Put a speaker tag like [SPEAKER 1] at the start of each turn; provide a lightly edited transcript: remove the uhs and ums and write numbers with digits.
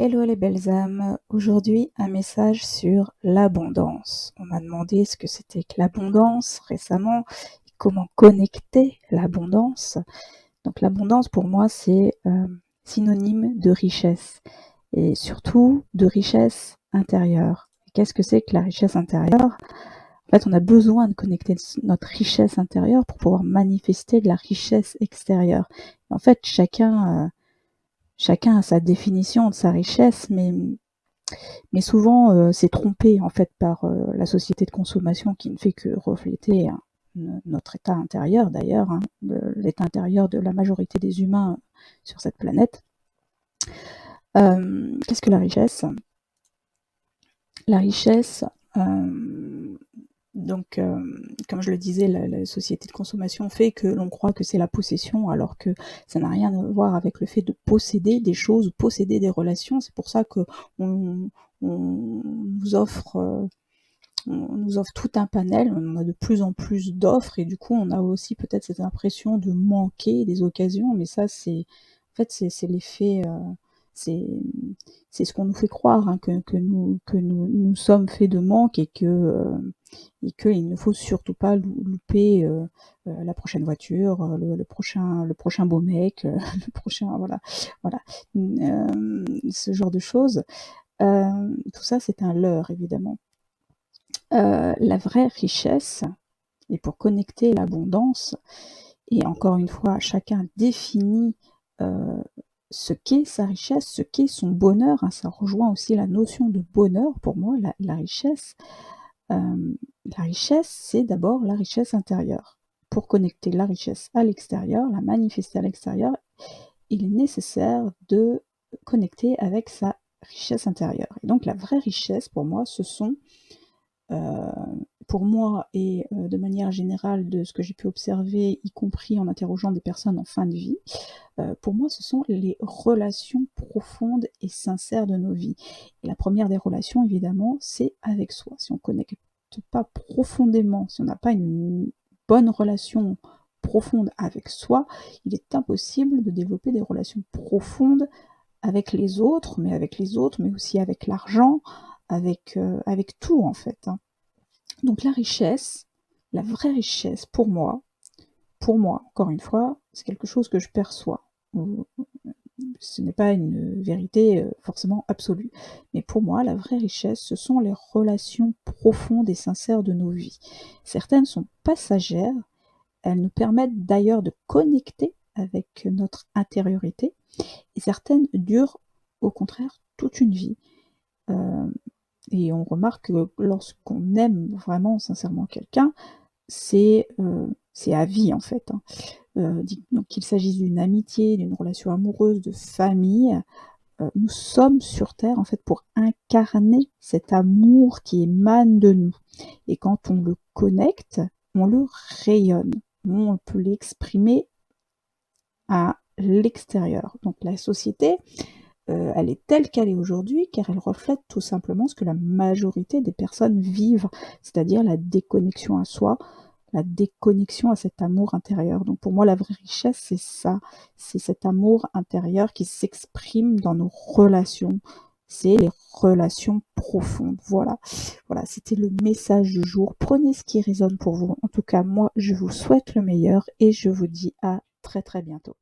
[SPEAKER 1] Hello les belles âmes, aujourd'hui un message sur l'abondance. On m'a demandé ce que c'était que l'abondance récemment, et comment connecter l'abondance. Donc l'abondance pour moi c'est synonyme de richesse et surtout de richesse intérieure. Qu'est-ce que c'est que la richesse intérieure? En fait on a besoin de connecter notre richesse intérieure pour pouvoir manifester de la richesse extérieure. En fait chacun a sa définition de sa richesse, mais souvent c'est trompé en fait par la société de consommation qui ne fait que refléter notre état intérieur d'ailleurs, l'état intérieur de la majorité des humains sur cette planète. Qu'est-ce que la richesse? La richesse, donc, comme je le disais, la société de consommation fait que l'on croit que c'est la possession, alors que ça n'a rien à voir avec le fait de posséder des choses, posséder des relations. C'est pour ça que on nous offre tout un panel, on a de plus en plus d'offres, et du coup, on a aussi peut-être cette impression de manquer des occasions, mais ça, en fait, c'est l'effet, c'est, c'est ce qu'on nous fait croire, hein, que nous sommes faits de manque et qu'il ne faut surtout pas louper la prochaine voiture, le prochain beau mec, le prochain, voilà, ce genre de choses. Tout ça, c'est un leurre, évidemment. La vraie richesse, et pour connecter l'abondance, et encore une fois, chacun définit ce qu'est sa richesse, ce qu'est son bonheur, hein, ça rejoint aussi la notion de bonheur pour moi, la richesse. La richesse, c'est d'abord la richesse intérieure. Pour connecter la richesse à l'extérieur, la manifester à l'extérieur, il est nécessaire de connecter avec sa richesse intérieure. Et donc la vraie richesse, pour moi, ce sont, pour moi et de manière générale de ce que j'ai pu observer, y compris en interrogeant des personnes en fin de vie, pour moi, ce sont les relations profondes et sincères de nos vies. Et la première des relations, évidemment, c'est avec soi. Si on ne connecte pas profondément, si on n'a pas une bonne relation profonde avec soi, il est impossible de développer des relations profondes avec les autres, mais aussi avec l'argent, avec tout en fait, hein. Donc la richesse, la vraie richesse pour moi, encore une fois, c'est quelque chose que je perçois. Ce n'est pas une vérité forcément absolue. Mais pour moi, la vraie richesse, ce sont les relations profondes et sincères de nos vies. Certaines sont passagères, elles nous permettent d'ailleurs de connecter avec notre intériorité, et certaines durent au contraire toute une vie. Euh, et on remarque que lorsqu'on aime vraiment sincèrement quelqu'un, c'est à vie en fait, hein. Donc qu'il s'agisse d'une amitié, d'une relation amoureuse, de famille, nous sommes sur Terre en fait pour incarner cet amour qui émane de nous. Et quand on le connecte, on le rayonne. On peut l'exprimer à l'extérieur. Donc la société, elle est telle qu'elle est aujourd'hui car elle reflète tout simplement ce que la majorité des personnes vivent, c'est-à-dire la déconnexion à soi, la déconnexion à cet amour intérieur. Donc pour moi, la vraie richesse, c'est ça, c'est cet amour intérieur qui s'exprime dans nos relations, c'est les relations profondes. Voilà, voilà, c'était le message du jour. Prenez ce qui résonne pour vous. En tout cas, moi, je vous souhaite le meilleur et je vous dis à très très bientôt.